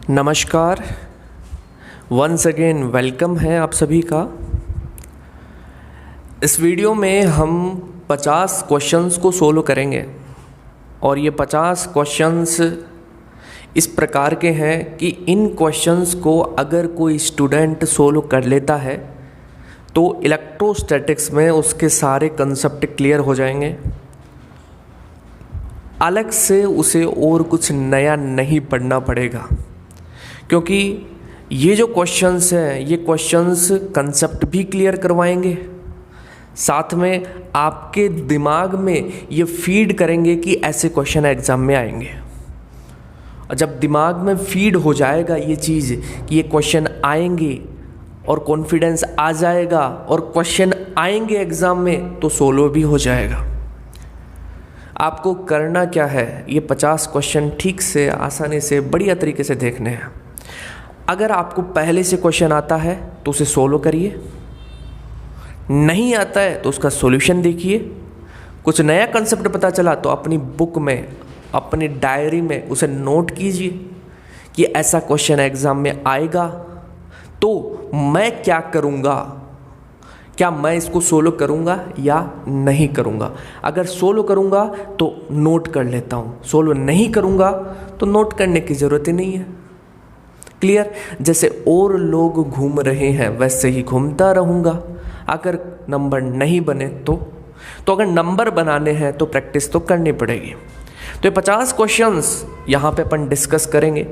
नमस्कार, once again welcome है आप सभी का। इस वीडियो में हम 50 क्वेश्चंस को सोल्व करेंगे और ये 50 क्वेश्चंस इस प्रकार के हैं कि इन क्वेश्चंस को अगर कोई स्टूडेंट सोल्व कर लेता है तो इलेक्ट्रोस्टैटिक्स में उसके सारे कंसेप्ट क्लियर हो जाएंगे। अलग से उसे और कुछ नया नहीं पढ़ना पड़ेगा, क्योंकि ये जो क्वेश्चंस हैं ये क्वेश्चंस कंसेप्ट भी क्लियर करवाएंगे, साथ में आपके दिमाग में ये फीड करेंगे कि ऐसे क्वेश्चन एग्ज़ाम में आएंगे। और जब दिमाग में फीड हो जाएगा ये चीज़ कि ये क्वेश्चन आएंगे और कॉन्फिडेंस आ जाएगा और क्वेश्चन आएंगे एग्ज़ाम में, तो सोल्व भी हो जाएगा। आपको करना क्या है, ये 50 क्वेश्चन ठीक से, आसानी से, बढ़िया तरीके से देखने हैं। अगर आपको पहले से क्वेश्चन आता है तो उसे सोल्व करिए, नहीं आता है तो उसका सॉल्यूशन देखिए। कुछ नया कंसेप्ट पता चला तो अपनी बुक में, अपनी डायरी में उसे नोट कीजिए कि ऐसा क्वेश्चन एग्ज़ाम में आएगा तो मैं क्या करूँगा, क्या मैं इसको सोल्व करूँगा या नहीं करूँगा। अगर सोल्व करूँगा तो नोट कर लेता हूँ, सोल्व नहीं करूँगा तो नोट करने की ज़रूरत ही नहीं है। क्लियर? जैसे और लोग घूम रहे हैं वैसे ही घूमता रहूँगा। अगर नंबर नहीं बने तो अगर नंबर बनाने हैं तो प्रैक्टिस तो करनी पड़ेगी। तो ये 50 क्वेश्चंस यहाँ पे अपन डिस्कस करेंगे।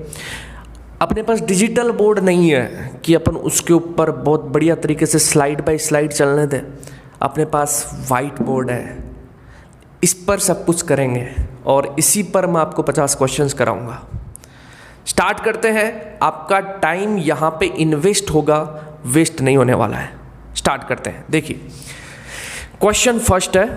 अपने पास डिजिटल बोर्ड नहीं है कि अपन उसके ऊपर बहुत बढ़िया तरीके से स्लाइड बाय स्लाइड चलने दें। अपने पास वाइट बोर्ड है, इस पर सब कुछ करेंगे और इसी पर मैं आपको 50 क्वेश्चंस कराऊंगा। स्टार्ट करते हैं। आपका टाइम यहाँ पे इन्वेस्ट होगा, वेस्ट नहीं होने वाला है। स्टार्ट करते हैं। देखिए, क्वेश्चन फर्स्ट है,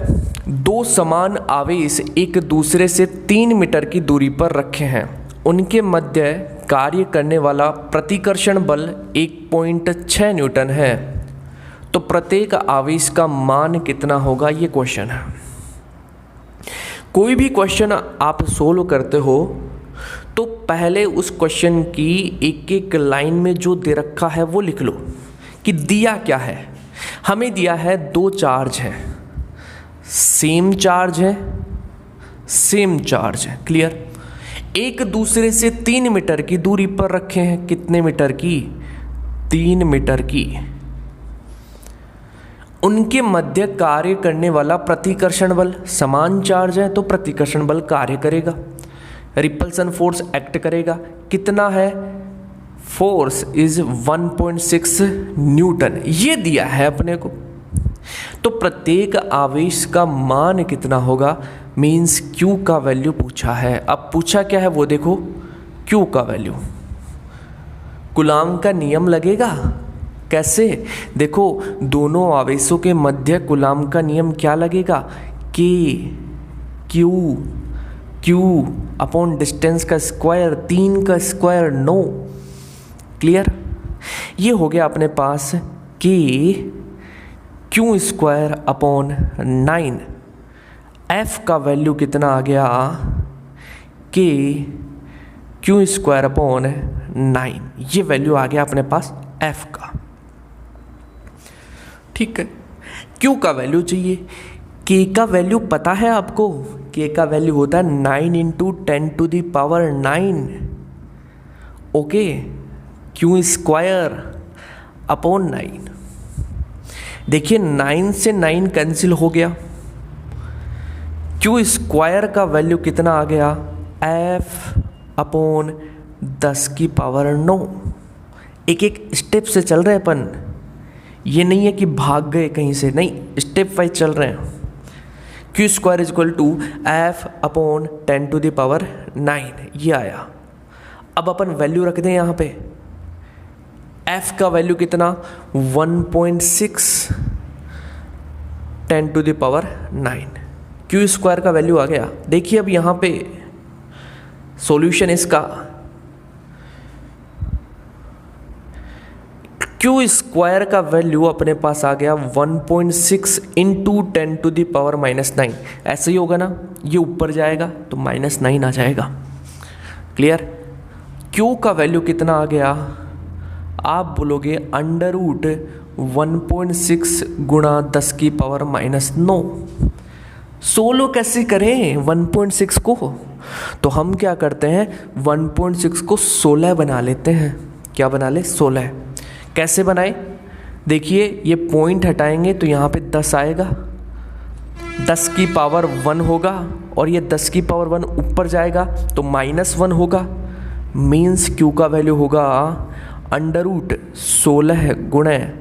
दो समान आवेश एक दूसरे से 3 मीटर की दूरी पर रखे हैं। उनके मध्य कार्य करने वाला प्रतिकर्षण बल 1.6 न्यूटन है। तो प्रत्येक आवेश का मान कितना होगा, ये क्वेश्चन है। कोई भी क्वेश्चन आप सोल्व करते हो तो पहले उस क्वेश्चन की एक एक लाइन में जो दे रखा है वो लिख लो कि दिया क्या है। हमें दिया है दो चार्ज हैं, सेम चार्ज है, सेम चार्ज है। क्लियर? एक दूसरे से 3 मीटर की दूरी पर रखे हैं। कितने मीटर की? 3 मीटर की। उनके मध्य कार्य करने वाला प्रतिकर्षण बल, समान चार्ज है तो प्रतिकर्षण बल कार्य करेगा, रिपल्सन फोर्स एक्ट करेगा। कितना है? फोर्स इज 1.6 न्यूटन, ये दिया है अपने को। तो प्रत्येक आवेश का मान कितना होगा, मीन्स Q का वैल्यू पूछा है। अब पूछा क्या है वो देखो, Q का वैल्यू। कूलाम का नियम लगेगा। कैसे? देखो, दोनों आवेशों के मध्य कूलाम का नियम क्या लगेगा, K Q अपॉन डिस्टेंस का स्क्वायर, 3 का स्क्वायर 9। क्लियर? ये हो गया अपने पास Q स्क्वायर अपॉन 9। F का वैल्यू कितना आ गया, Q स्क्वायर अपॉन 9। ये वैल्यू आ गया अपने पास F का। ठीक है, Q का वैल्यू चाहिए। K का वैल्यू पता है आपको? K का वैल्यू होता है 9 × 10⁹ ओके। Q square upon 9। देखिए, 9 से 9 कैंसिल हो गया। Q स्क्वायर का वैल्यू कितना आ गया, F अपॉन 10⁹ एक एक स्टेप से चल रहे हैं अपन, ये नहीं है कि भाग गए कहीं से, नहीं, स्टेप वाइज चल रहे हैं। Q square is equal to F upon 10⁹ ये आया। अब अपन वैल्यू रख दें यहाँ पे। F का वैल्यू कितना, 1.6 10⁹ Q स्क्वायर का वैल्यू आ गया। देखिए अब यहाँ पे सॉल्यूशन इसका, Q स्क्वायर का वैल्यू अपने पास आ गया 1.6 × 10⁻⁹ ऐसे ही होगा ना, ये ऊपर जाएगा तो -9 आ जाएगा। क्लियर? क्यू का वैल्यू कितना आ गया, आप बोलोगे अंडर रूट 1.6 गुणा 10 की पावर -9। सोलो कैसे करें 1.6 को, तो हम क्या करते हैं 1.6 को 16 बना लेते हैं। क्या बना ले, 16। कैसे बनाए, देखिए ये पॉइंट हटाएंगे तो यहाँ पे 10 आएगा, 10 की पावर 1 होगा और ये 10 की पावर 1 ऊपर जाएगा तो -1 होगा। मीन्स क्यू का वैल्यू होगा अंडर रूट 16 गुणे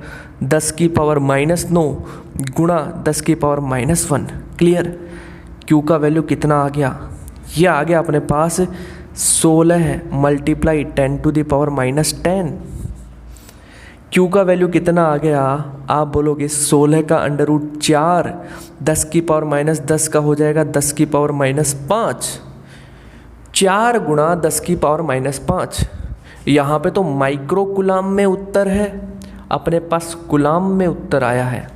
10 की पावर -9 गुणा 10 की पावर -1। क्लियर, क्यू का वैल्यू कितना आ गया, ये आ गया अपने पास 16 multiply 10 to the power -10। Q का वैल्यू कितना आ गया, आप बोलोगे 16 का अंडर रूट 4, 10 की पावर -10 का हो जाएगा 10 की पावर -5, 4 गुणा 10 की पावर -5। यहाँ पे तो माइक्रो कुलाम में उत्तर है, अपने पास कुलाम में उत्तर आया है।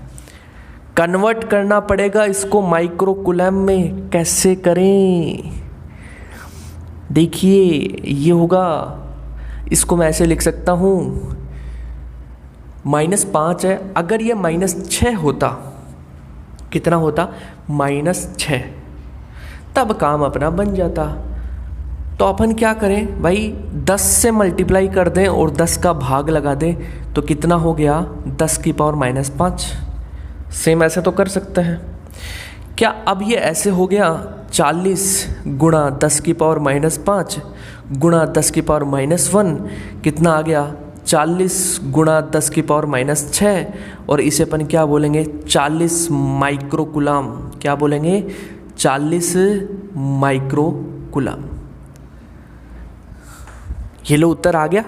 कन्वर्ट करना पड़ेगा इसको माइक्रो कुलाम में, कैसे करें, देखिए ये होगा, इसको मैं ऐसे लिख सकता हूँ, -5 है, अगर ये -6 होता, कितना होता, -6, तब काम अपना बन जाता। तो अपन क्या करें भाई, 10 से मल्टीप्लाई कर दें और 10 का भाग लगा दें, तो कितना हो गया 10 की पावर -5। सेम ऐसे तो कर सकते हैं क्या, अब ये ऐसे हो गया 40 गुणा 10 की पावर -5 गुणा 10 की पावर -1, कितना आ गया 40 गुणा 10 की पावर -6, और इसे अपन क्या बोलेंगे 40 माइक्रो कुलाम। क्या बोलेंगे 40 माइक्रो कुलाम। ये लो उत्तर आ गया।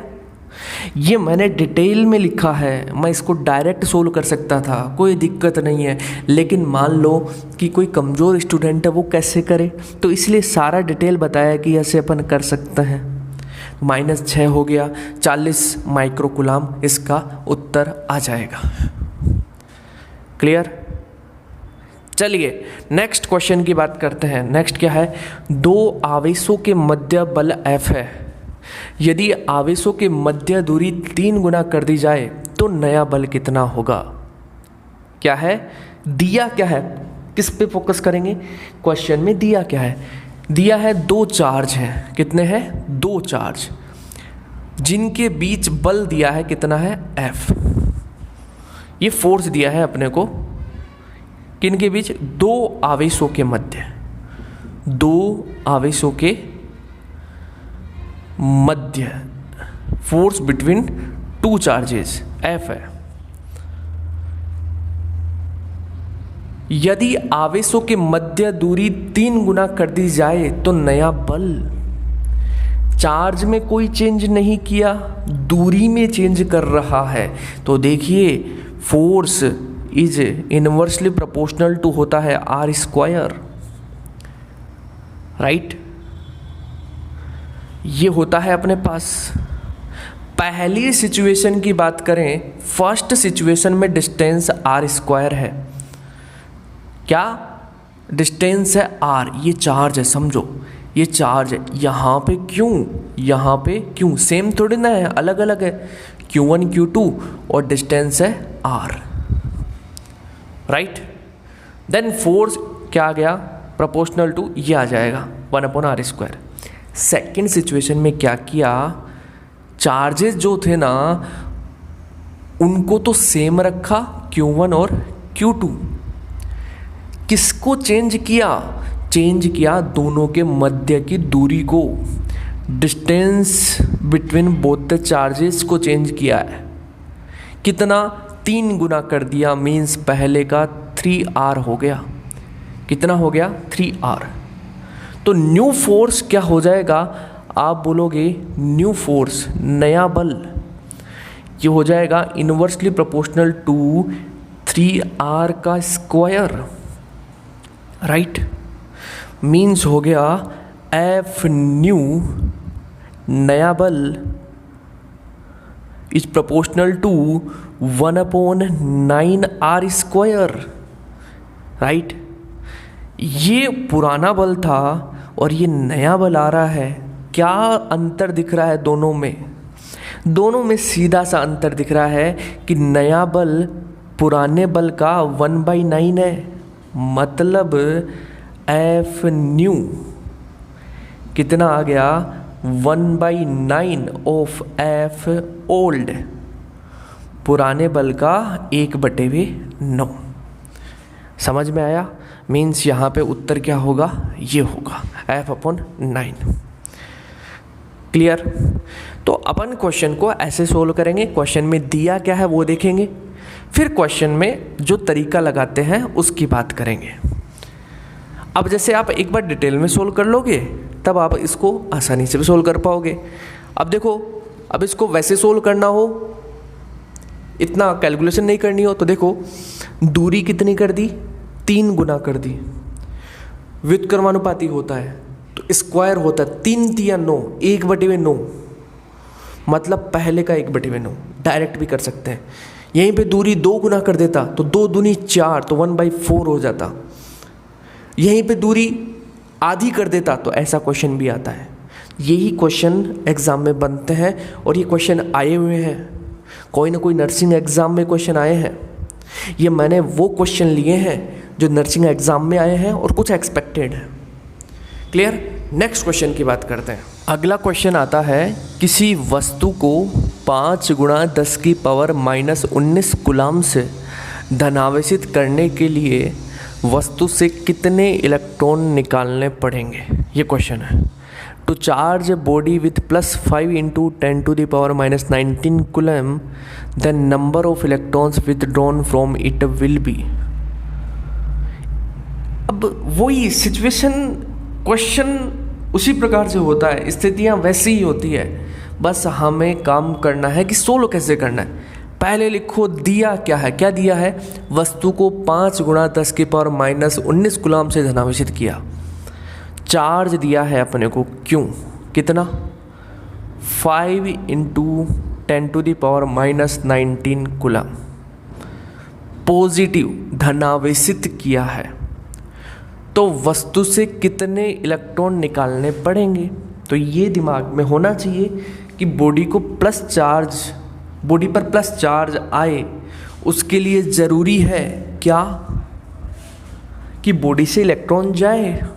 ये मैंने डिटेल में लिखा है, मैं इसको डायरेक्ट सोल्व कर सकता था, कोई दिक्कत नहीं है, लेकिन मान लो कि कोई कमज़ोर स्टूडेंट है, वो कैसे करे, तो इसलिए सारा डिटेल बताया कि ऐसे अपन कर सकते हैं। -6 हो गया, 40 माइक्रो कुलाम इसका उत्तर आ जाएगा। क्लियर, चलिए नेक्स्ट क्वेश्चन की बात करते हैं। नेक्स्ट क्या है, 2 आवेशों के मध्य बल F है, यदि आवेशों के मध्य दूरी 3 गुना कर दी जाए तो नया बल कितना होगा। क्या है, दिया क्या है, किस पे फोकस करेंगे, क्वेश्चन में दिया क्या है, दिया है 2 चार्ज हैं, कितने हैं 2 चार्ज, जिनके बीच बल दिया है कितना है F। ये फोर्स दिया है अपने को, किनके बीच, 2 आवेशों के मध्य, 2 आवेशों के मध्य, फोर्स बिटवीन 2 चार्जेस F है। यदि आवेशों के मध्य दूरी 3 गुना कर दी जाए तो नया बल, चार्ज में कोई चेंज नहीं किया, दूरी में चेंज कर रहा है, तो देखिए force is inversely proportional to होता है R², राइट। ये होता है अपने पास। पहली सिचुएशन की बात करें, फर्स्ट सिचुएशन में डिस्टेंस R² है, क्या डिस्टेंस है R, ये चार्ज है, समझो ये चार्ज है, यहाँ पे क्यों, यहाँ पे क्यों, सेम थोड़ी ना है, अलग अलग है, Q1 Q2 और डिस्टेंस है R, राइट। देन फोर्स क्या आ गया, प्रोपोर्शनल टू, ये आ जाएगा 1/R²। सेकेंड सिचुएशन में क्या किया, चार्जेस जो थे ना उनको तो सेम रखा, Q1 और Q2, किसको चेंज किया, चेंज किया दोनों के मध्य की दूरी को, distance between both the charges को चेंज किया है, कितना 3 गुना कर दिया, मीन्स पहले का 3R हो गया, कितना हो गया 3R। तो न्यू फोर्स क्या हो जाएगा, आप बोलोगे न्यू फोर्स, नया बल, ये हो जाएगा इनवर्सली प्रोपोर्शनल टू 3R का स्क्वायर, राइट। मीन्स हो गया F न्यू, नया बल, is proportional to 1/9R², right. ये पुराना बल था और ये नया बल आ रहा है, क्या अंतर दिख रहा है दोनों में? दोनों में सीधा सा अंतर दिख रहा है कि नया बल पुराने बल का 1/9 है, मतलब एफ न्यू कितना आ गया 1/9 ऑफ एफ ओल्ड, पुराने बल का 1/9। समझ में आया? मीन्स यहाँ पे उत्तर क्या होगा, ये होगा F/9। क्लियर? तो अपन क्वेश्चन को ऐसे सोल्व करेंगे, क्वेश्चन में दिया क्या है वो देखेंगे, फिर क्वेश्चन में जो तरीका लगाते हैं उसकी बात करेंगे। अब जैसे आप एक बार डिटेल में सोल्व कर लोगे तब आप इसको आसानी से भी सोल्व कर पाओगे। अब देखो, अब इसको वैसे सोल्व करना हो, इतना कैलकुलेशन नहीं करनी हो, तो देखो दूरी कितनी कर दी, 3 गुना कर दी। व्युत्क्रमानुपाती होता है तो स्क्वायर होता है 3 तिया 9, 1/9, मतलब पहले का 1/9। डायरेक्ट भी कर सकते हैं। यहीं पे दूरी 2 गुना कर देता तो 2 दूनी 4, तो 1/4 हो जाता। यहीं पे दूरी आधी कर देता तो ऐसा क्वेश्चन भी आता है। यही क्वेश्चन एग्जाम में बनते हैं और ये क्वेश्चन आए हुए हैं, कोई ना कोई नर्सिंग एग्जाम में क्वेश्चन आए हैं। ये मैंने वो क्वेश्चन लिए हैं जो नर्सिंग एग्जाम में आए हैं और कुछ एक्सपेक्टेड है। क्लियर? नेक्स्ट क्वेश्चन की बात करते हैं। अगला क्वेश्चन आता है, किसी वस्तु को 5 × 10⁻⁻19 कूलम से धनावेशित करने के लिए वस्तु से कितने इलेक्ट्रॉन निकालने पड़ेंगे? ये क्वेश्चन है। To charge a body with +5 × 10⁻⁻19 coulomb, the number of electrons withdrawn from it will be. अब वही सिचुएशन, क्वेश्चन उसी प्रकार से होता है, स्थितियाँ वैसी ही होती है, बस हमें काम करना है कि सोल्व कैसे करना है। पहले लिखो दिया क्या है, क्या दिया है, वस्तु को 5 × 10⁻⁻19 कूलम से धनावेशित किया। चार्ज दिया है अपने को, क्यों, कितना, 5 × 10⁻⁻19 कूलम पॉजिटिव धनावेशित किया है, तो वस्तु से कितने इलेक्ट्रॉन निकालने पड़ेंगे। तो ये दिमाग में होना चाहिए कि बॉडी को प्लस चार्ज, बॉडी पर प्लस चार्ज आए, उसके लिए ज़रूरी है क्या कि बॉडी से इलेक्ट्रॉन जाए।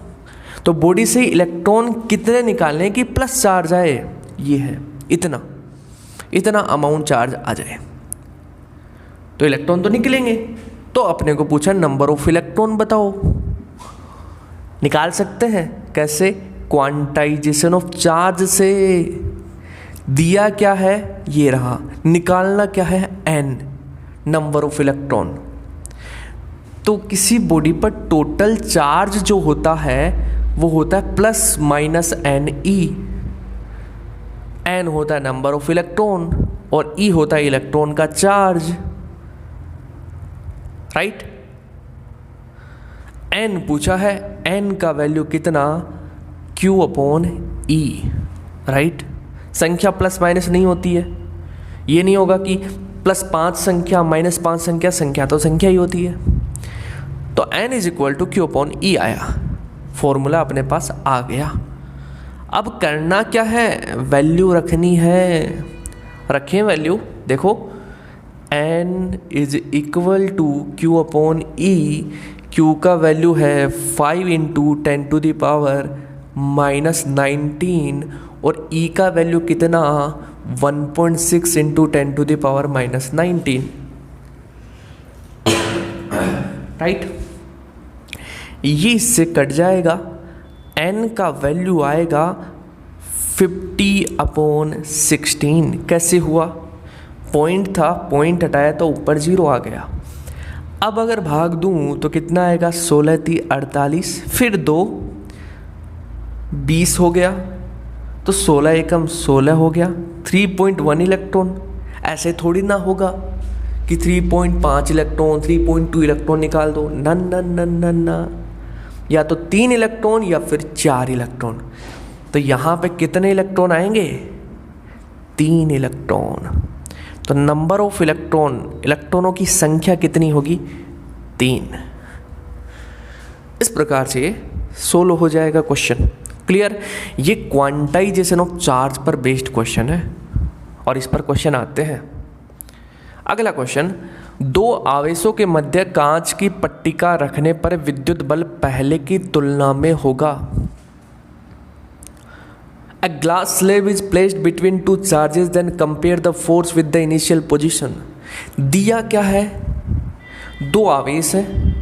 तो बॉडी से इलेक्ट्रॉन कितने निकालने कि प्लस चार्ज आए, ये है इतना अमाउंट चार्ज आ जाए, तो इलेक्ट्रॉन तो निकलेंगे। तो अपने को पूछा नंबर ऑफ इलेक्ट्रॉन बताओ, निकाल सकते हैं कैसे, क्वांटाइजेशन ऑफ चार्ज से। दिया क्या है, ये रहा, निकालना क्या है, n, नंबर ऑफ इलेक्ट्रॉन। तो किसी बॉडी पर टोटल चार्ज जो होता है वो होता है ±NE। n होता है नंबर ऑफ इलेक्ट्रॉन और E होता है इलेक्ट्रॉन का चार्ज, राइट। n पूछा है, n का वैल्यू कितना, Q/E, राइट। संख्या प्लस माइनस नहीं होती है, ये नहीं होगा कि +5 संख्या -5 संख्या, संख्या तो संख्या ही होती है। तो n = Q/E आया, फॉर्मूला अपने पास आ गया। अब करना क्या है, वैल्यू रखनी है। रखें वैल्यू, देखो n = Q/E। Q का वैल्यू है 5 × 10⁻⁻19 और E का वैल्यू कितना, 1.6 × 10⁻⁻19, राइट। ये इससे कट जाएगा, n का वैल्यू आएगा 50/16। कैसे हुआ, पॉइंट था, पॉइंट हटाया तो ऊपर 0 आ गया। अब अगर भाग दूं तो कितना आएगा, 16 × 3 = 48, फिर 2 20 हो गया, तो 16 एकम 16 हो गया, 3.1 इलेक्ट्रॉन। ऐसे थोड़ी ना होगा कि 3.5 इलेक्ट्रॉन 3.2 इलेक्ट्रॉन निकाल दो, न न न न न, या तो 3 इलेक्ट्रॉन या फिर 4 इलेक्ट्रॉन। तो यहाँ पे कितने इलेक्ट्रॉन आएंगे, 3 इलेक्ट्रॉन। तो नंबर ऑफ इलेक्ट्रॉन, इलेक्ट्रॉनों की संख्या कितनी होगी, 3। इस प्रकार से सोल्व हो जाएगा क्वेश्चन। क्लियर। ये क्वांटाइजेशन ऑफ चार्ज पर बेस्ड क्वेश्चन है और इस पर क्वेश्चन आते हैं। अगला क्वेश्चन, दो आवेशों के मध्य कांच की पट्टिका रखने पर विद्युत बल पहले की तुलना में होगा। A glass slab is placed between two charges, then compare the force with the initial position. दिया क्या है, दो आवेश हैं,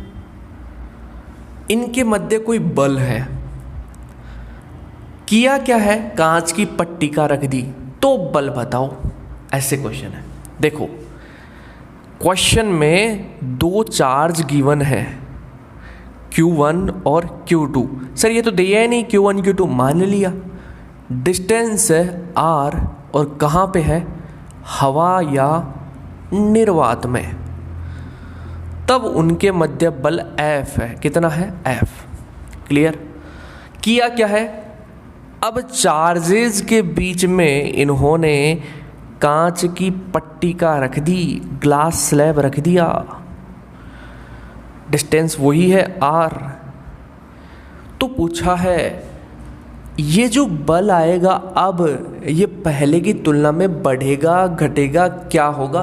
इनके मध्य कोई बल है, किया क्या है, कांच की पट्टिका रख दी, तो बल बताओ। ऐसे क्वेश्चन है। देखो क्वेश्चन में दो चार्ज गिवन है, Q1 और Q2। सर ये तो दिया ही नहीं, Q1 Q2 मान लिया। डिस्टेंस है R और कहाँ पे है, हवा या निर्वात में, तब उनके मध्य बल F है। कितना है, F। क्लियर। किया क्या है, अब चार्जेस के बीच में इन्होंने कांच की पट्टिका रख दी, ग्लास स्लैब रख दिया, डिस्टेंस वही है R। तो पूछा है ये जो बल आएगा अब ये पहले की तुलना में बढ़ेगा घटेगा क्या होगा।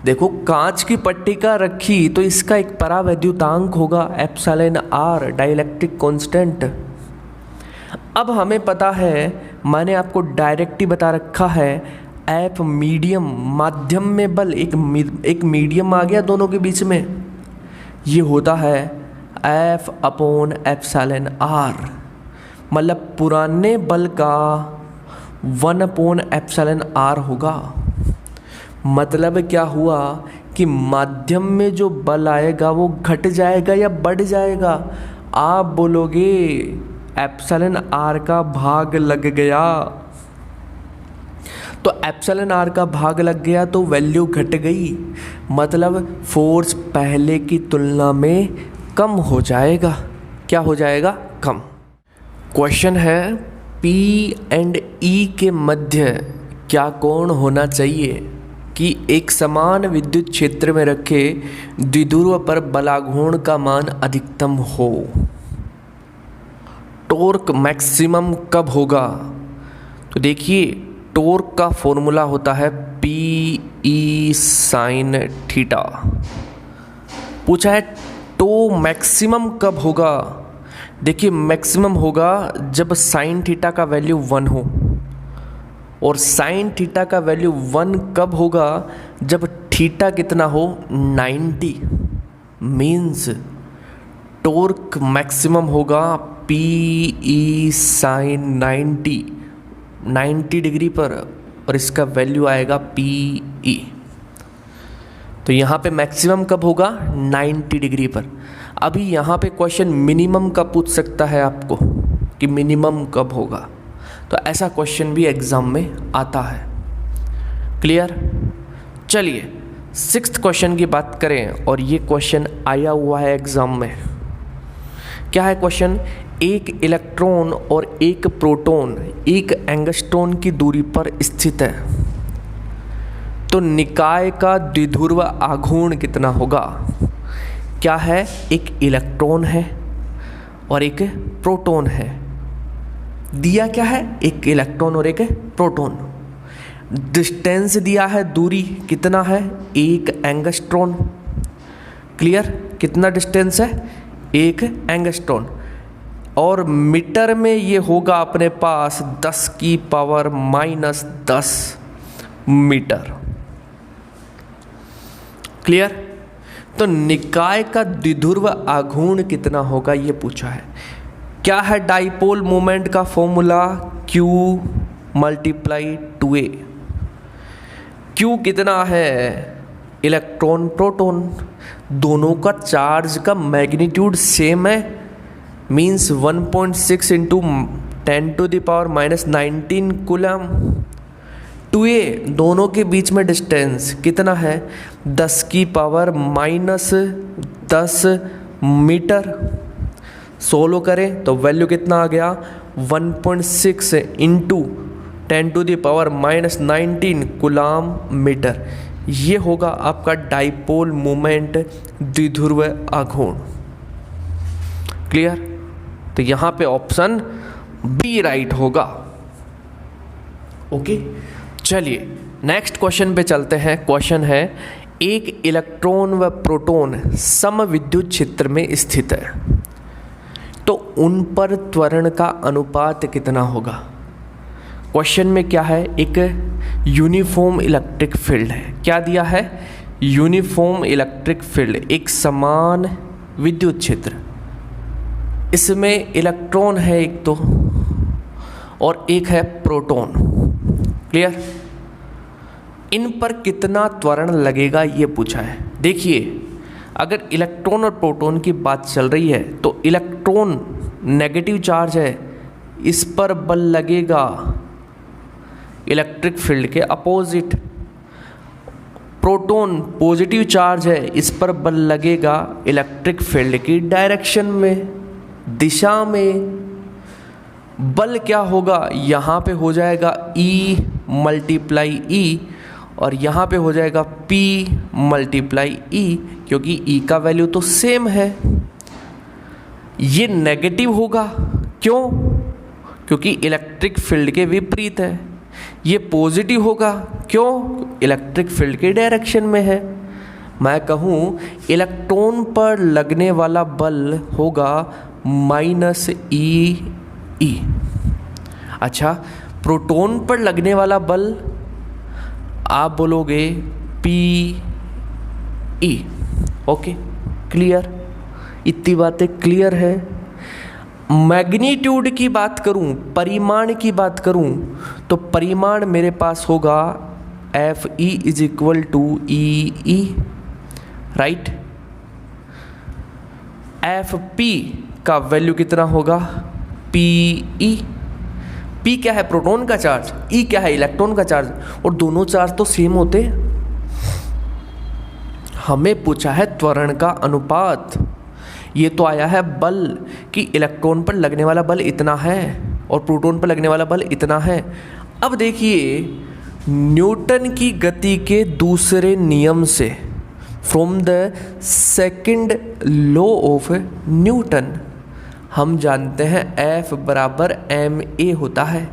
देखो कांच की पट्टिका रखी तो इसका एक परावैद्युतांक होगा एप्सिलॉन R, डाइलेक्ट्रिक कांस्टेंट। अब हमें पता है, मैंने आपको डायरेक्ट ही बता रखा है, एफ मीडियम, माध्यम में बल, एक मीडियम आ गया दोनों के बीच में, ये होता है एफ अपॉन एप्सिलॉन R। मतलब पुराने बल का 1 अपॉन एप्सिलॉन R होगा। मतलब क्या हुआ कि माध्यम में जो बल आएगा वो घट जाएगा या बढ़ जाएगा। आप बोलोगे एप्सिलॉन R का भाग लग गया, तो एप्सिलॉन R का भाग लग गया तो वैल्यू घट गई, मतलब फोर्स पहले की तुलना में कम हो जाएगा। क्या हो जाएगा, कम। क्वेश्चन है P एंड E के मध्य क्या कोण होना चाहिए कि एक समान विद्युत क्षेत्र में रखे द्विध्रुव पर बलाघूर्ण का मान अधिकतम हो। टॉर्क मैक्सिमम कब होगा, तो देखिए टॉर्क का फॉर्मूला होता है PE sin थीटा। पूछा है टो मैक्सिमम कब होगा, देखिए मैक्सिमम होगा जब साइन थीटा का वैल्यू 1 हो, और साइन थीटा का वैल्यू 1 कब होगा, जब थीटा कितना हो, 90। मीन्स टॉर्क मैक्सिमम होगा PE sin 90 डिग्री पर, और इसका वैल्यू आएगा PE। तो यहाँ पे मैक्सिमम कब होगा, 90 डिग्री पर। अभी यहाँ पे क्वेश्चन मिनिमम का पूछ सकता है आपको कि मिनिमम कब होगा, तो ऐसा क्वेश्चन भी एग्जाम में आता है। क्लियर। चलिए 6th क्वेश्चन की बात करें, और ये क्वेश्चन आया हुआ है एग्जाम में। क्या है क्वेश्चन, एक इलेक्ट्रॉन और एक प्रोटॉन एक एंगस्ट्रॉन की दूरी पर स्थित है, तो निकाय का द्विध्रुव आघूर्ण कितना होगा। क्या है, एक इलेक्ट्रॉन है और एक प्रोटॉन है। दिया क्या है, एक इलेक्ट्रॉन और एक प्रोटॉन। डिस्टेंस दिया है, दूरी कितना है, एक एंगस्ट्रॉन। क्लियर। कितना डिस्टेंस है, एक एंगस्ट्रॉन, और मीटर में ये होगा अपने पास 10 की पावर -10 मीटर। क्लियर। तो निकाय का द्विध्रुव आघूर्ण कितना होगा ये पूछा है। क्या है डाइपोल मोमेंट का फॉर्मूला, Q × 2a। Q कितना है, इलेक्ट्रॉन प्रोटॉन, दोनों का चार्ज का मैग्नीट्यूड सेम है, मीन्स 1.6 × 10⁻⁻19 कूलम। 2a दोनों के बीच में डिस्टेंस कितना है, 10 की पावर -10 मीटर। सोलो करें तो वैल्यू कितना आ गया, 1.6 × 10⁻⁻19 कूलम मीटर। ये होगा आपका डाइपोल मोमेंट द्विध्रुव आघूर्ण। क्लियर। तो यहाँ पे ऑप्शन बी राइट होगा। ओके, चलिए नेक्स्ट क्वेश्चन पे चलते हैं। क्वेश्चन है एक इलेक्ट्रॉन व प्रोटॉन सम विद्युत क्षेत्र में स्थित है, तो उन पर त्वरण का अनुपात कितना होगा। क्वेश्चन में क्या है, एक यूनिफॉर्म इलेक्ट्रिक फील्ड है। क्या दिया है, यूनिफॉर्म इलेक्ट्रिक फील्ड, एक समान विद्युत क्षेत्र। इसमें इलेक्ट्रॉन है एक तो, और एक है प्रोटॉन। क्लियर, इन पर कितना त्वरण लगेगा ये पूछा है। देखिए, अगर इलेक्ट्रॉन और प्रोटॉन की बात चल रही है तो इलेक्ट्रॉन नेगेटिव चार्ज है, इस पर बल लगेगा इलेक्ट्रिक फील्ड के अपोजिट। प्रोटॉन पॉजिटिव चार्ज है, इस पर बल लगेगा इलेक्ट्रिक फील्ड की डायरेक्शन में, दिशा में। बल क्या होगा, यहाँ पे हो जाएगा E मल्टीप्लाई E, और यहाँ पे हो जाएगा P मल्टीप्लाई E, क्योंकि E का वैल्यू तो सेम है। ये नेगेटिव होगा, क्यों, क्योंकि इलेक्ट्रिक फील्ड के विपरीत है। ये पॉजिटिव होगा, क्यों, इलेक्ट्रिक फील्ड के डायरेक्शन में है। मैं कहूँ इलेक्ट्रॉन पर लगने वाला बल होगा -E। अच्छा, प्रोटॉन पर लगने वाला बल आप बोलोगे PE। ओके, क्लियर, इतनी बातें क्लियर है। मैग्नीट्यूड की बात करूं, परिमाण की बात करूं, तो परिमाण मेरे पास होगा FE = EE, राइट। FP का वैल्यू कितना होगा, PE। P क्या है, प्रोटॉन का चार्ज, E क्या है, इलेक्ट्रॉन का चार्ज, और दोनों चार्ज तो सेम होते। हमें पूछा है त्वरण का अनुपात। ये तो आया है बल कि इलेक्ट्रॉन पर लगने वाला बल इतना है और प्रोटॉन पर लगने वाला बल इतना है। अब देखिए, न्यूटन की गति के दूसरे नियम से, from the second law of Newton, हम जानते हैं F = ma होता है।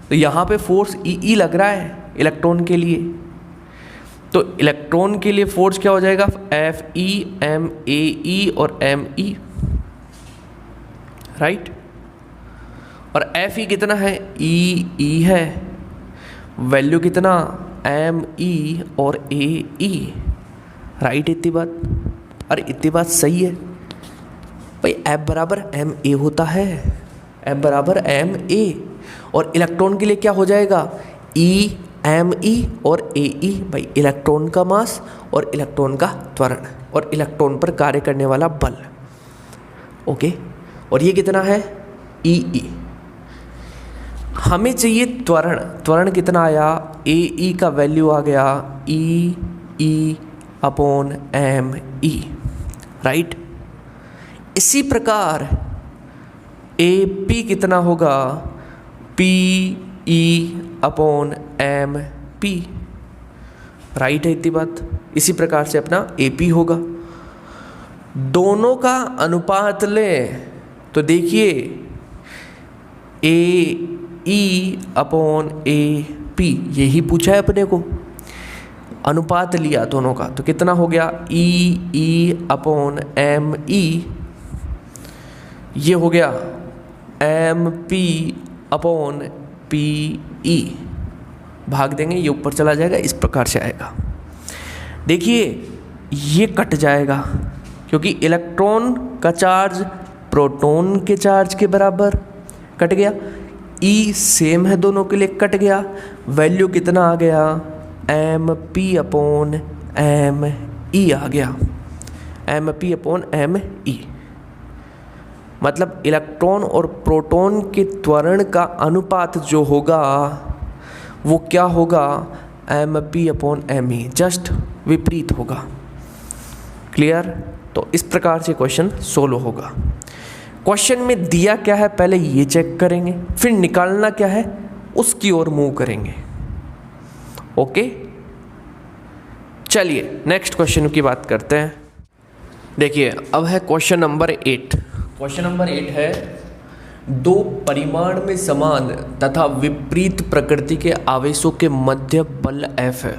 तो यहाँ पे फोर्स E लग रहा है इलेक्ट्रॉन के लिए, तो इलेक्ट्रॉन के लिए फोर्स क्या हो जाएगा, FE MAE और ME, राइट। और FE कितना है, EE है, वैल्यू कितना, ME और AE, राइट। इतनी बात, अरे इतनी बात सही है भाई। F = ma होता है, F = ma, और इलेक्ट्रॉन के लिए क्या हो जाएगा, E ME और AE, भाई इलेक्ट्रॉन का मास और इलेक्ट्रॉन का त्वरण और इलेक्ट्रॉन पर कार्य करने वाला बल। ओके, और ये कितना है, EE। हमें चाहिए त्वरण। त्वरण कितना आया, AE का वैल्यू आ गया EE/me, राइट। इसी प्रकार AP कितना होगा, PE/mP, राइट है इतनी बात। इसी प्रकार से अपना AP होगा। दोनों का अनुपात लें तो देखिए AE/AP, यही पूछा है अपने को। अनुपात लिया दोनों का तो कितना हो गया, EE/me, ये हो गया MP/PE। भाग देंगे, ये ऊपर चला जाएगा, इस प्रकार से आएगा। देखिए ये कट जाएगा क्योंकि इलेक्ट्रॉन का चार्ज प्रोटॉन के चार्ज के बराबर, कट गया। E सेम है दोनों के लिए, कट गया। वैल्यू कितना आ गया, MP/me आ गया, MP/me। मतलब इलेक्ट्रॉन और प्रोटॉन के त्वरण का अनुपात जो होगा वो क्या होगा, MP/me, जस्ट विपरीत होगा। क्लियर। तो इस प्रकार से क्वेश्चन सोल्व होगा। क्वेश्चन में दिया क्या है पहले ये चेक करेंगे, फिर निकालना क्या है उसकी ओर मूव करेंगे। ओके, चलिए नेक्स्ट क्वेश्चन की बात करते हैं। देखिए अब है क्वेश्चन नंबर 8। क्वेश्चन नंबर 8 है, दो परिमाण में समान तथा विपरीत प्रकृति के आवेशों के मध्य बल F है।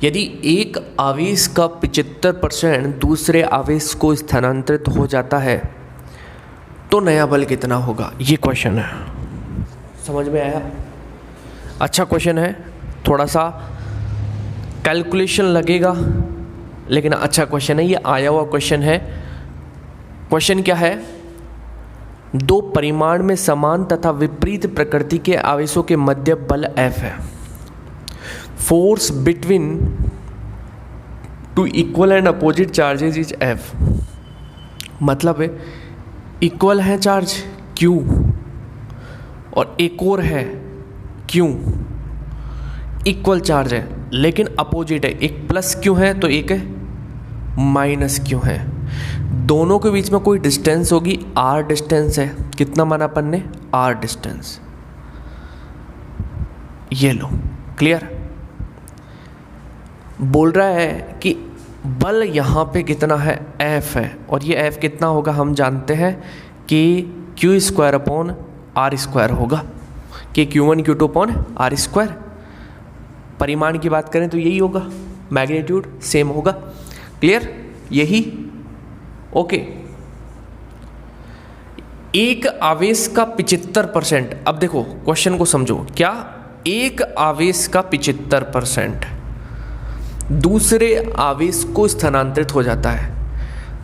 यदि एक आवेश का 75% दूसरे आवेश को स्थानांतरित हो जाता है तो नया बल कितना होगा, ये क्वेश्चन है। समझ में आया? अच्छा क्वेश्चन है, थोड़ा सा कैलकुलेशन लगेगा लेकिन अच्छा क्वेश्चन है, ये आया हुआ क्वेश्चन है। क्वेश्चन क्या है? दो परिमाण में समान तथा विपरीत प्रकृति के आवेशों के मध्य बल F है। Force between two equal and opposite charges is F। मतलब इक्वल है चार्ज Q और एक और है Q। इक्वल चार्ज है लेकिन अपोजिट है, एक प्लस Q है तो एक माइनस Q है। दोनों के बीच में कोई डिस्टेंस होगी, R डिस्टेंस है। कितना माना अपन ने? R distance. ये लो, क्लियर? बोल रहा है कि बल यहाँ पे कितना है? F है, और ये F कितना होगा हम जानते हैं कि Q² अपॉन R² होगा, कि Q1 Q2 अपॉन R²। परिमाण की बात करें तो यही होगा, मैग्नीट्यूड सेम होगा। क्लियर? यही ओके। एक आवेश का 75%, अब देखो क्वेश्चन को समझो, क्या एक आवेश का 75% दूसरे आवेश को स्थानांतरित हो जाता है।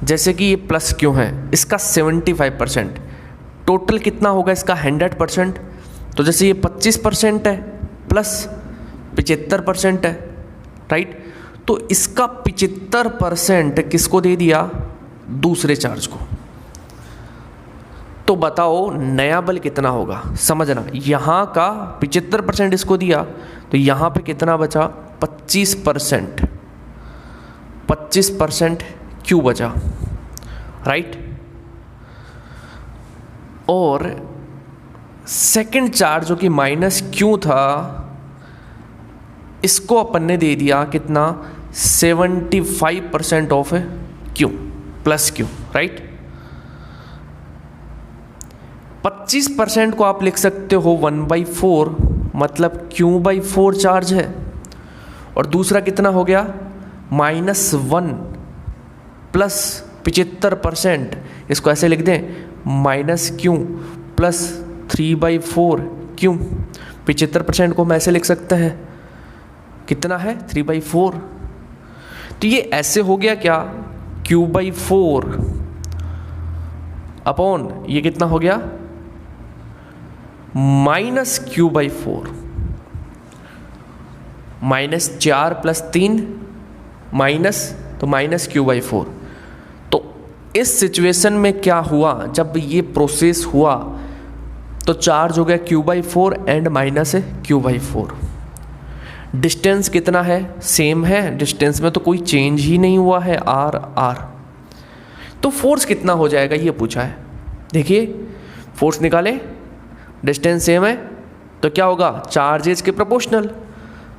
जैसे कि ये प्लस क्यों है, इसका 75%, टोटल कितना होगा इसका? 100%। तो जैसे ये 25% है प्लस 75% है, राइट? तो इसका 75% किसको दे दिया? दूसरे चार्ज को। तो बताओ नया बल कितना होगा? समझना, यहाँ का 75% इसको दिया तो यहाँ पे कितना बचा? 25%। 25% क्यों बचा, राइट? और सेकंड चार्ज जो कि माइनस क्यों था, इसको अपन ने दे दिया कितना? 75% of Q plus Q, right? 25% को आप लिख सकते हो 1/4, मतलब Q/4 चार्ज है। और दूसरा कितना हो गया? -1 प्लस 75%, इसको ऐसे लिख दें -Q प्लस 3/4 Q। 75% को हम ऐसे लिख सकते हैं, कितना है? 3/4। तो ये ऐसे हो गया क्या? Q/4 अपॉन ये कितना हो गया? -Q/4। -4 प्लस 3 माइनस, तो -Q/4। तो इस सिचुएशन में क्या हुआ? जब ये प्रोसेस हुआ तो चार्ज हो गया Q/4 and minus Q/4। Distance कितना है? सेम है, डिस्टेंस में तो कोई चेंज ही नहीं हुआ है, R। तो फोर्स कितना हो जाएगा ये पूछा है। देखिए फोर्स निकाले, डिस्टेंस सेम है तो क्या होगा? चार्जेस के प्रोपोर्शनल।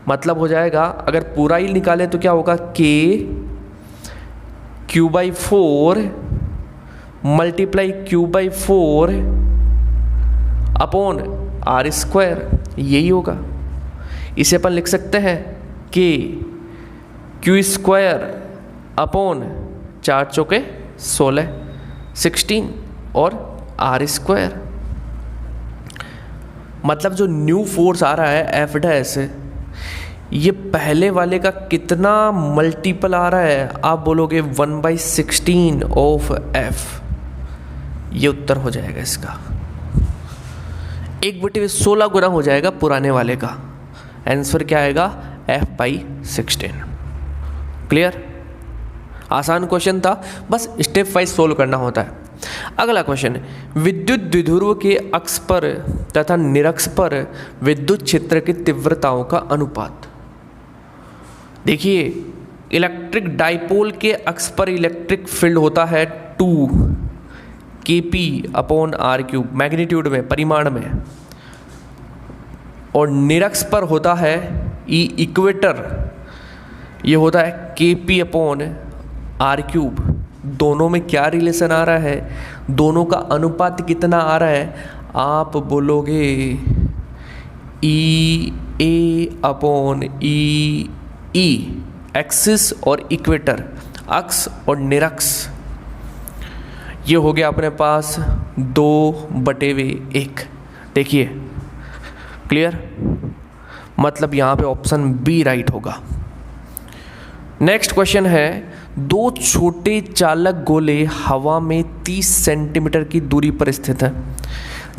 मतलब हो जाएगा, अगर पूरा ही निकाले तो क्या होगा? K Q/4 multiply Q/4 upon R², यही होगा। इसे अपन लिख सकते हैं कि Q² अपॉन 4 चौके 16 16 और R²। मतलब जो न्यू फोर्स आ रहा है F', ये पहले वाले का कितना मल्टीपल आ रहा है? आप बोलोगे 1/16 ऑफ F। ये उत्तर हो जाएगा इसका, 1/16 गुना हो जाएगा पुराने वाले का। आंसर क्या आएगा? F/16। क्लियर? आसान क्वेश्चन था, बस स्टेप वाइज सोल्व करना होता है। अगला क्वेश्चन है, विद्युत द्विध्रुव के अक्ष पर तथा निरक्ष पर विद्युत क्षेत्र की तीव्रताओं का अनुपात। देखिए इलेक्ट्रिक डाइपोल के अक्ष पर इलेक्ट्रिक फील्ड होता है 2 kp/r³ मैग्नीट्यूड में, परिमाण में, और निरक्ष पर होता है इक्वेटर, ये होता है kp/r³। दोनों में क्या रिलेशन आ रहा है? दोनों का अनुपात कितना आ रहा है? आप बोलोगे ई ए अपॉन ई ई, एक्सिस और इक्वेटर, अक्ष और निरक्ष। ये हो गया अपने पास 2/1। देखिए क्लियर, मतलब यहाँ पे ऑप्शन बी राइट होगा। नेक्स्ट क्वेश्चन है, दो छोटे चालक गोले हवा में 30 सेंटीमीटर की दूरी पर स्थित हैं,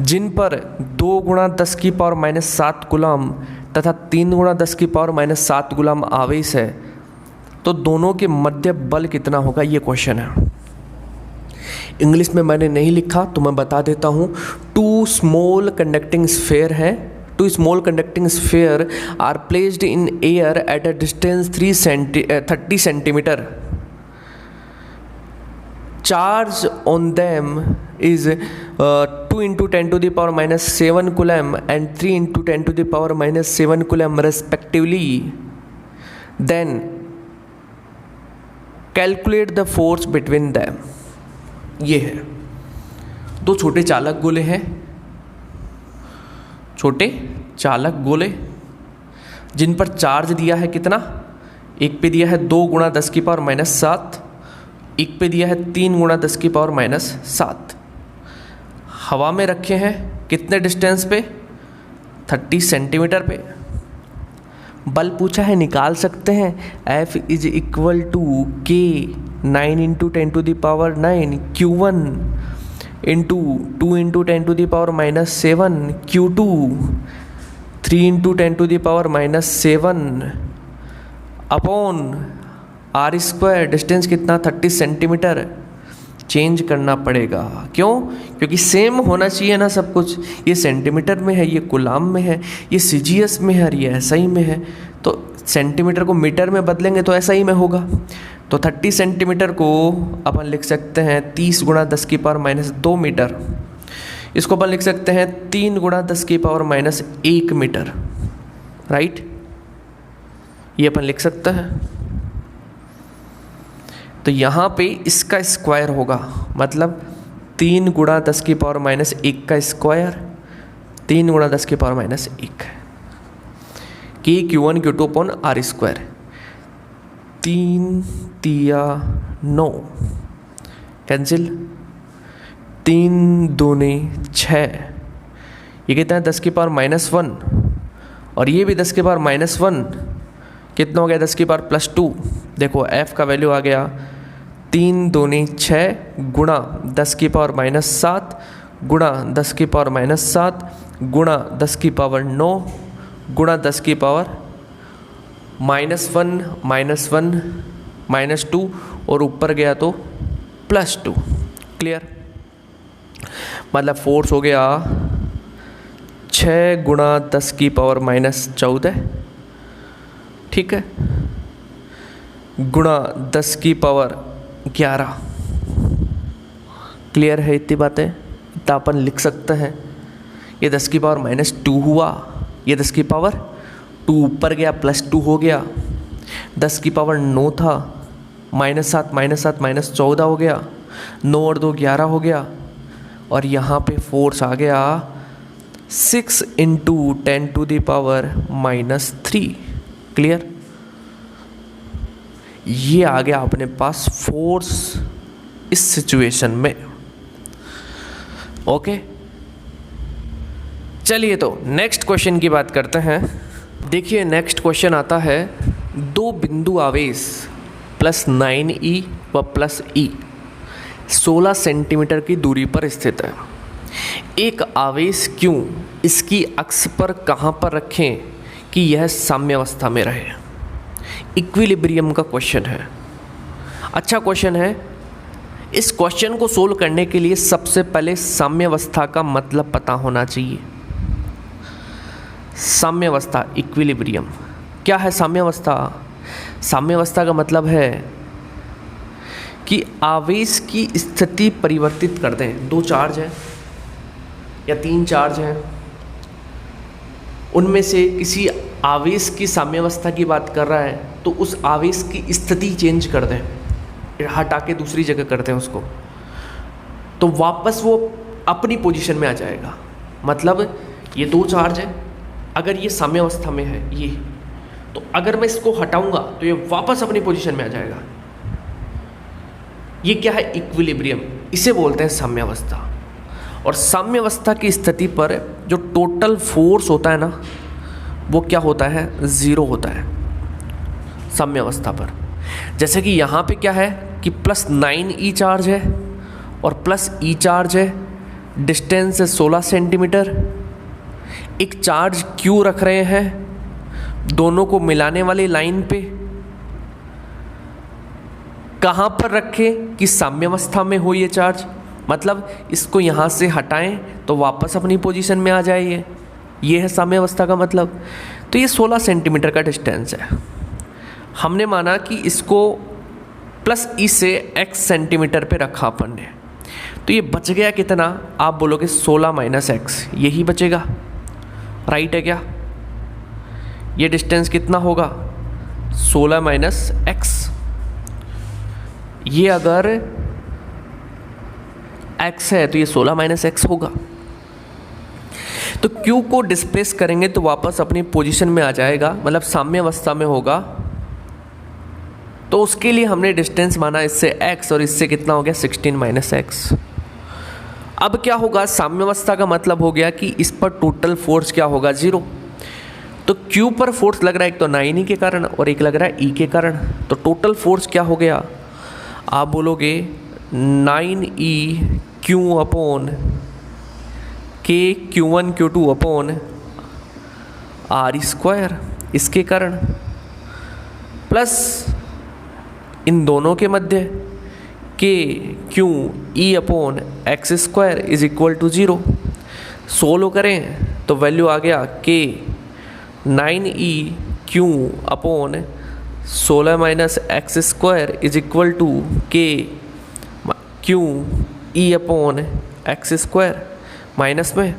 जिन पर 2 × 10⁻⁷ कूलम तथा 3 × 10⁻⁷ कूलम आवेश है, तो दोनों के मध्य बल कितना होगा? ये क्वेश्चन है। इंग्लिश में मैंने नहीं लिखा तो मैं बता देता हूँ। 2 स्मॉल कंडक्टिंग स्फेयर है, 2 small conducting sphere are placed in air at a distance 30 centimeter. Charge on them is 2 × 10⁻⁷ coulomb and 3 × 10⁻⁷ coulomb respectively. Then calculate the force between them. ये है, दो छोटे चालक गोले हैं, छोटे चालक गोले जिन पर चार्ज दिया है कितना? एक पे दिया है 2 × 10⁻⁷, एक पे दिया है 3 × 10⁻⁷। हवा में रखे हैं कितने डिस्टेंस पे? 30 सेंटीमीटर पे। बल पूछा है, निकाल सकते हैं। F = K 9 × 10⁻⁹ Q1 into 2 × 10⁻⁷ Q2 3 × 10⁻⁷ upon R²। Distance कितना? 30 सेंटीमीटर। चेंज करना पड़ेगा, क्यों? क्योंकि सेम होना चाहिए ना सब कुछ। ये सेंटीमीटर में है, ये कूलाम में है, ये सीजीएस में है और ये एसआई में है, तो सेंटीमीटर को मीटर में बदलेंगे तो एसआई में होगा। तो 30 सेंटीमीटर को अपन लिख सकते हैं 30 × 10⁻² मीटर। इसको अपन लिख सकते हैं 3 × 10⁻1 मीटर, राइट? ये अपन लिख सकते हैं। तो यहाँ पे इसका स्क्वायर होगा, मतलब 3 × 10⁻1 का square, 3 × 10⁻1 K Q1 Q2 upon R²। 3 तिया 9 कैंसिल, 3 दूनी 6, ये कितना है? 10⁻⁻1 और ये भी 10⁻⁻1, कितना हो गया? 10⁻+2। देखो F का वैल्यू आ गया 3 दूनी 6 गुणा 10⁻⁷ गुणा 10⁻⁷ गुणा 10⁻9 गुणा 10⁻⁻1 -2 और ऊपर गया तो +2। क्लियर? मतलब फोर्स हो गया 6 गुणा 10⁻⁻14, ठीक है, गुणा 10⁻11। क्लियर है? इतनी बातें इतना अपन लिख सकते हैं। ये 10⁻2 हुआ, ये 10⁻2 ऊपर गया +2 हो गया, 10⁻9 था, -7 -14 हो गया, 9 और 2 11 हो गया, और यहाँ पे फोर्स आ गया 6 × 10⁻⁻3। क्लियर? ये आ गया अपने पास फोर्स इस सिचुएशन में। ओके, चलिए तो नेक्स्ट क्वेश्चन की बात करते हैं। देखिए नेक्स्ट क्वेश्चन आता है, 2 बिंदु आवेश +9e व +e 16 सेंटीमीटर की दूरी पर स्थित है। एक आवेश क्यों इसकी अक्ष पर कहाँ पर रखें कि यह साम्यावस्था में रहे? इक्विलिब्रियम का क्वेश्चन है, अच्छा क्वेश्चन है। इस क्वेश्चन को सोल्व करने के लिए सबसे पहले साम्यावस्था का मतलब पता होना चाहिए। साम्यावस्था, इक्विलिब्रियम क्या है? साम्यावस्था, साम्यावस्था का मतलब है कि आवेश की स्थिति परिवर्तित कर दें। 2 चार्ज हैं या 3 चार्ज हैं, उनमें से किसी आवेश की साम्यावस्था की बात कर रहा है तो उस आवेश की स्थिति चेंज कर दें, हटा के दूसरी जगह कर दें उसको। तो वापस वो अपनी पोजीशन में आ जाएगा। मतलब ये दो चार्ज है, अगर ये साम्यावस्था में है ये, तो अगर मैं इसको हटाऊंगा तो ये वापस अपनी पोजीशन में आ जाएगा। ये क्या है? इक्विलिब्रियम, इसे बोलते हैं साम्यावस्था। और साम्यावस्था की स्थिति पर जो टोटल फोर्स होता है ना, वो क्या होता है? ज़ीरो होता है साम्यावस्था पर। जैसे कि यहाँ पे क्या है कि +9e चार्ज है और +e चार्ज है, डिस्टेंस है 16 सेंटीमीटर। एक चार्ज Q रख रहे हैं दोनों को मिलाने वाली लाइन पे। कहाँ पर रखें कि साम्यावस्था में हो ये चार्ज, मतलब इसको यहाँ से हटाएं तो वापस अपनी पोजीशन में आ जाए। ये है साम्यावस्था का मतलब। तो ये 16 सेंटीमीटर का डिस्टेंस है। हमने माना कि इसको +e से x सेंटीमीटर पे रखा अपन ने, तो ये बच गया कितना? आप बोलोगे 16 - x, यही बचेगा। राइट है क्या? ये डिस्टेंस कितना होगा? 16 - x। ये अगर x है तो ये 16 - x होगा। तो Q को डिस्प्लेस करेंगे तो वापस अपनी पोजीशन में आ जाएगा, मतलब साम्यावस्था में होगा। तो उसके लिए हमने डिस्टेंस माना इससे x, और इससे कितना हो गया? 16 - x। अब क्या होगा? साम्यावस्था का मतलब हो गया कि इस पर टोटल फोर्स क्या होगा? 0। तो Q पर फोर्स लग रहा है एक तो 9e के कारण और एक लग रहा है E के कारण। तो टोटल फोर्स क्या हो गया? आप बोलोगे 9e Q upon K Q1 Q2 upon R², इसके कारण प्लस इन दोनों के मध्य K Q E upon x² is equal to 0। Solve करें तो वैल्यू आ गया K 9e Q upon 16 - x² is equal to K Q E upon x²। Minus में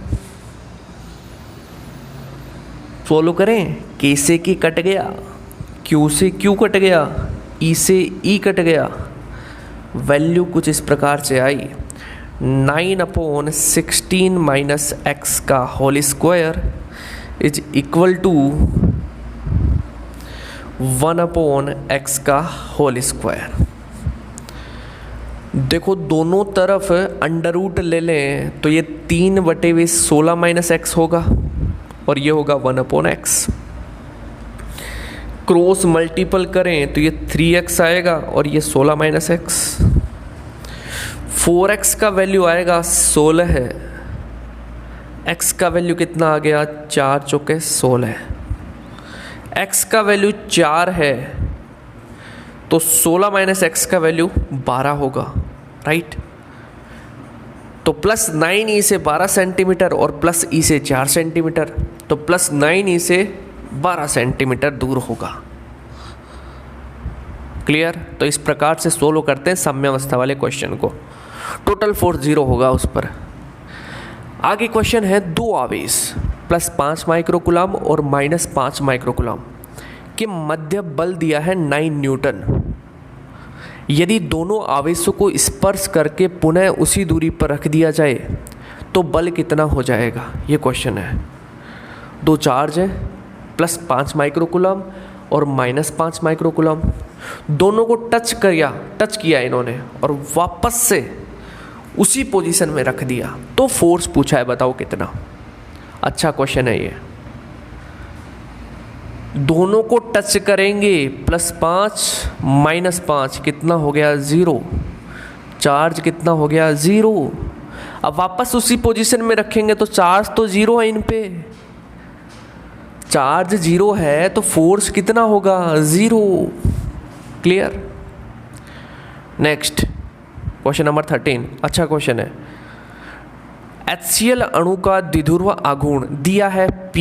सोल्व करें, K से K कट गया, Q से Q कट गया, E से E कट गया। वैल्यू कुछ इस प्रकार से आई 9/16 - x का whole square is equal to 1/x का होल स्क्वायर। देखो दोनों तरफ अंडर रूट ले लें तो ये 3/16 - x होगा और ये होगा 1/x। क्रॉस मल्टीपल करें तो ये 3x आएगा और ये 16 - x। 4x का वैल्यू आएगा 16 है, x का वैल्यू कितना आ गया? 4 चौके 16। x का वैल्यू 4 है तो 16 - x का वैल्यू 12 होगा। राइट। तो +9e से 12 सेंटीमीटर और +e से 4 सेंटीमीटर, तो +9e से 12 सेंटीमीटर दूर होगा। क्लियर? तो इस प्रकार से सोल्व करते हैं साम्यावस्था वाले क्वेश्चन को। टोटल फोर्स 0 होगा उस पर। आगे क्वेश्चन है दो आवेश +5 माइक्रोकूलम और -5 माइक्रोकूलम के मध्य बल दिया है 9 न्यूटन। यदि दोनों आवेशों को स्पर्श करके पुनः उसी दूरी पर रख दिया जाए तो बल कितना हो जाएगा? ये क्वेश्चन है। दो चार्ज है +5 माइक्रोकूलम और -5 माइक्रोकूलम, दोनों को टच किया इन्होंने और वापस से उसी पोजीशन में रख दिया तो फोर्स पूछा है, बताओ कितना। अच्छा क्वेश्चन है ये। दोनों को टच करेंगे +5 -5 कितना हो गया? 0। चार्ज कितना हो गया? 0। अब वापस उसी पोजीशन में रखेंगे तो चार्ज तो 0 है इन पे। चार्ज 0 है तो फोर्स कितना होगा? 0। क्लियर? Next question number 13। अच्छा क्वेश्चन है। HCl अणु का द्विध्रुव आघूर्ण दिया है P,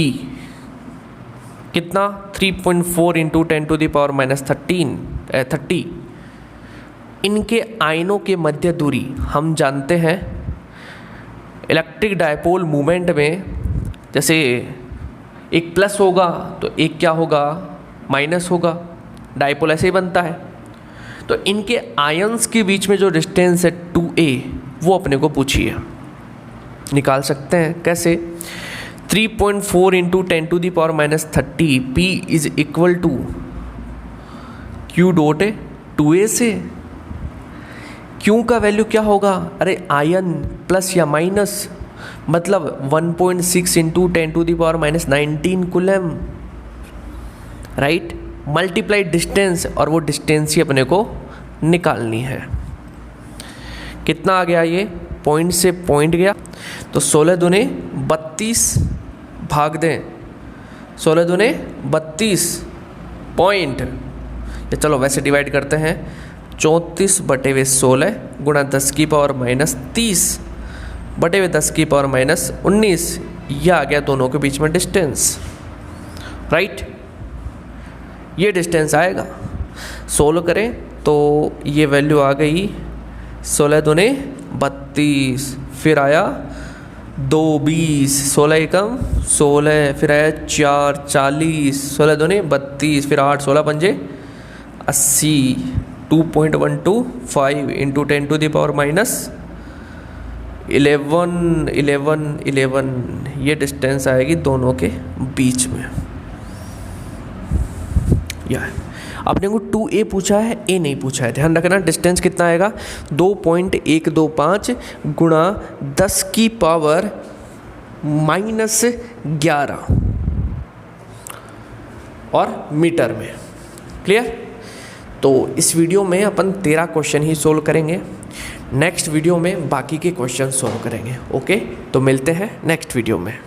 कितना? 3.4 × 10⁻³ 30। इनके आयनों के मध्य दूरी हम जानते हैं इलेक्ट्रिक डायपोल मूवमेंट में, जैसे एक प्लस होगा तो एक क्या होगा? माइनस होगा। डायपोल ऐसे ही बनता है। तो इनके आयंस के बीच में जो डिस्टेंस है 2a, वो अपने को पूछी है। निकाल सकते हैं कैसे? 3.4 into 10⁻⁻30 P is equal to Q dot 2A से। Q का वैल्यू क्या होगा? अरे आयन प्लस या माइनस, मतलब 1.6 into 10⁻⁻19 coulomb, right, multiply distance, और वो डिस्टेंस ही अपने को निकालनी है। कितना आ गया? ये पॉइंट से पॉइंट गया तो 16 दूने 32 भाग दें 16 दूने 32 पॉइंट, या चलो वैसे डिवाइड करते हैं, 34/16 गुणा 10⁻−30 बटे 10⁻−19, यह आ गया दोनों के बीच में डिस्टेंस, राइट। ये डिस्टेंस आएगा। सोल्व करें तो ये वैल्यू आ गई 16 दूने 32, फिर आया 2 20, 16 एकम 16, फिर आया 4 40, 16 दूने 32, फिर 8 16 पंजे 80, 2.125 इंटू 10⁻11 ये डिस्टेंस आएगी दोनों के बीच में। यह आपने को 2A पूछा है, A नहीं पूछा है। ध्यान रखना डिस्टेंस कितना आएगा? 2.125 गुणा 10⁻−11 और मीटर में। क्लियर? तो इस वीडियो में अपन 13 क्वेश्चन ही सोल्व करेंगे। नेक्स्ट वीडियो में बाकी के क्वेश्चन सोल्व करेंगे। ओके, तो मिलते हैं नेक्स्ट वीडियो में।